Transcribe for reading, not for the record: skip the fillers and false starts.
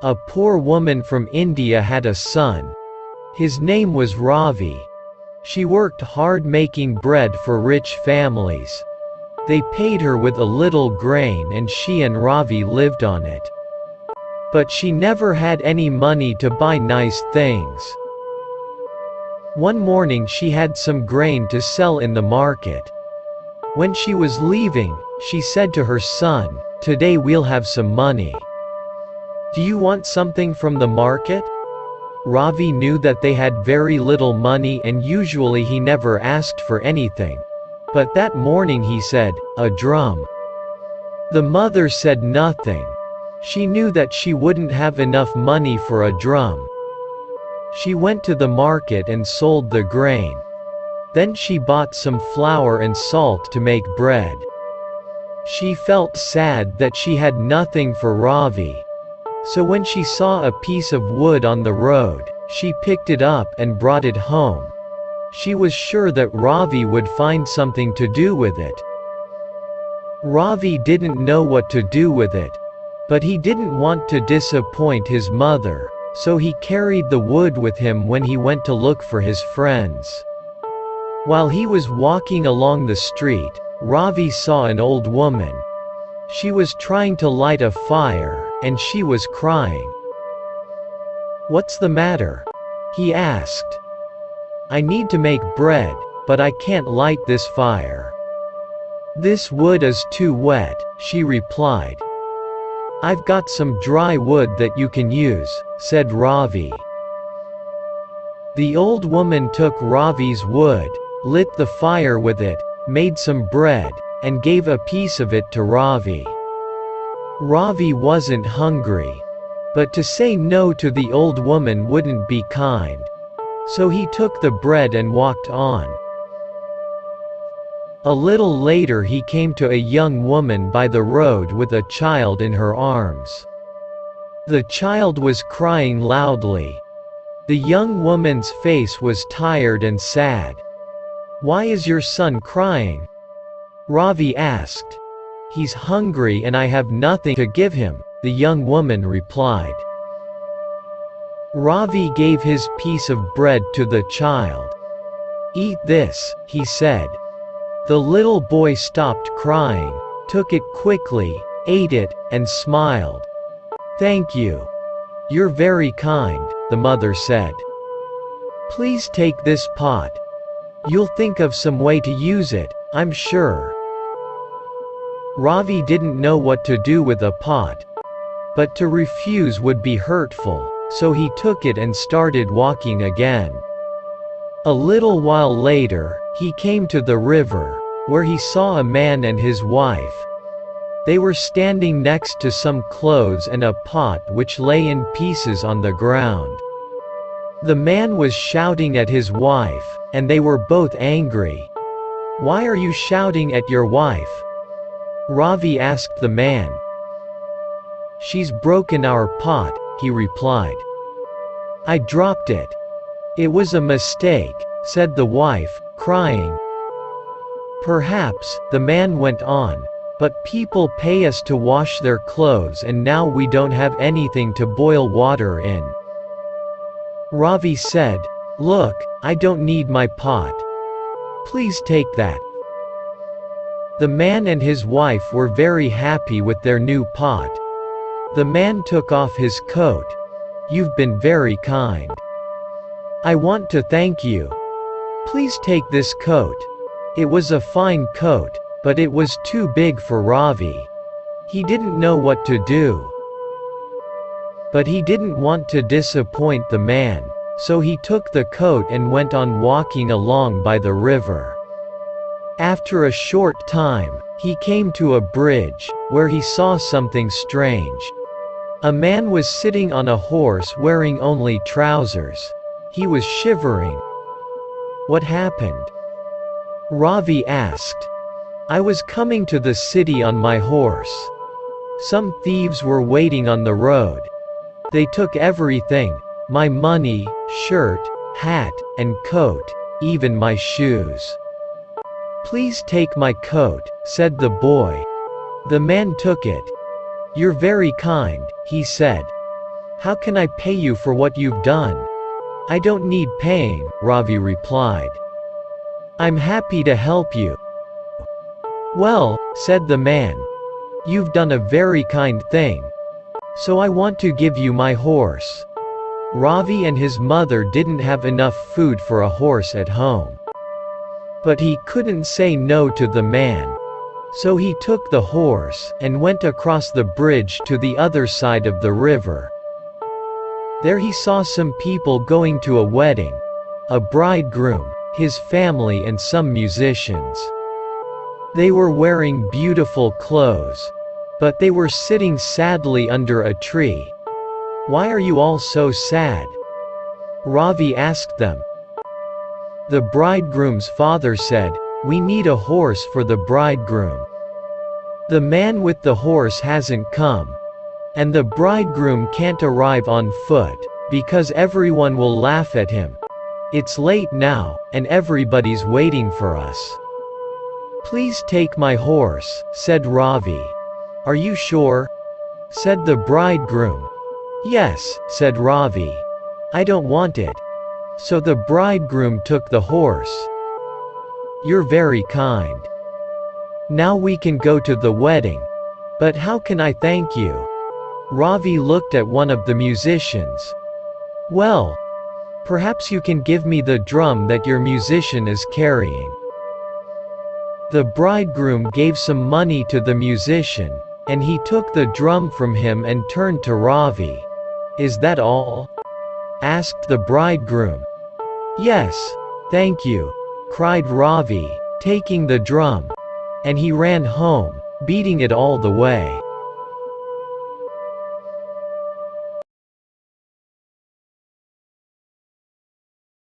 a poor woman from India had a son. His name was Ravi. She worked hard making bread for rich families. They paid her with a little grain and she and Ravi lived on it. But she never had any money to buy nice things. One morning she had some grain to sell in the market. When she was leaving, she said to her son, "Today we'll have some money. Do you want something from the market?" Ravi knew that they had very little money and usually he never asked for anything. But that morning he said, "A drum." The mother said nothing. She knew that she wouldn't have enough money for a drum. She went to the market and sold the grain. Then she bought some flour and salt to make bread. She felt sad that she had nothing for Ravi. So when she saw a piece of wood on the road, she picked it up and brought it home. She was sure that Ravi would find something to do with it. Ravi didn't know what to do with it. But he didn't want to disappoint his mother, so he carried the wood with him when he went to look for his friends. While he was walking along the street, Ravi saw an old woman. She was trying to light a fire, and she was crying. "What's the matter?" he asked. "I need to make bread, but I can't light this fire." "This wood is too wet," she replied. "I've got some dry wood that you can use," said Ravi. The old woman took Ravi's wood, lit the fire with it, made some bread, and gave a piece of it to Ravi. Ravi wasn't hungry. But to say no to the old woman wouldn't be kind. So he took the bread and walked on. A little later he came to a young woman by the road with a child in her arms. The child was crying loudly. The young woman's face was tired and sad. "Why is your son crying?" Ravi asked. "He's hungry and I have nothing to give him," the young woman replied. Ravi gave his piece of bread to the child. "Eat this," he said. The little boy stopped crying, took it quickly, ate it, and smiled. "Thank you. You're very kind," the mother said. "Please take this pot. You'll think of some way to use it, I'm sure." Ravi didn't know what to do with a pot. But to refuse would be hurtful, so he took it and started walking again. A little while later, he came to the river, where he saw a man and his wife. They were standing next to some clothes and a pot which lay in pieces on the ground. The man was shouting at his wife, and they were both angry. "Why are you shouting at your wife?" Ravi asked the man. "She's broken our pot," he replied. "I dropped it. It was a mistake," said the wife, crying. "Perhaps," the man went on, "but people pay us to wash their clothes and now we don't have anything to boil water in." Ravi said, "Look, I don't need my pot. Please take that." The man and his wife were very happy with their new pot. The man took off his coat. "You've been very kind. I want to thank you. Please take this coat." It was a fine coat, but it was too big for Ravi. He didn't know what to do. But he didn't want to disappoint the man, so he took the coat and went on walking along by the river. After a short time, he came to a bridge, where he saw something strange. A man was sitting on a horse wearing only trousers. He was shivering. "What happened?" Ravi asked. "I was coming to the city on my horse. Some thieves were waiting on the road. They took everything, my money, shirt, hat, and coat, even my shoes." "Please take my coat," said the boy. The man took it. "You're very kind," he said. How can I pay you for what you've done? I don't need paying, Ravi replied. I'm happy to help you. Well, said the man, you've done a very kind thing. So I want to give you my horse. Ravi and his mother didn't have enough food for a horse at home. But he couldn't say no to the man. So he took the horse and went across the bridge to the other side of the river. There he saw some people going to a wedding. A bridegroom, his family and some musicians. They were wearing beautiful clothes. But they were sitting sadly under a tree. Why are you all so sad? Ravi asked them. The bridegroom's father said, we need a horse for the bridegroom. The man with the horse hasn't come. And the bridegroom can't arrive on foot, because everyone will laugh at him. It's late now, and everybody's waiting for us. Please take my horse, said Ravi. Are you sure? Said the bridegroom. Yes, said Ravi. I don't want it. So the bridegroom took the horse. You're very kind. Now we can go to the wedding. But how can I thank you? Ravi looked at one of the musicians. Well, perhaps you can give me the drum that your musician is carrying. The bridegroom gave some money to the musician, and he took the drum from him and turned to Ravi. Is that all? Asked the bridegroom. Yes, thank you, cried Ravi, taking the drum. And he ran home, beating it all the way.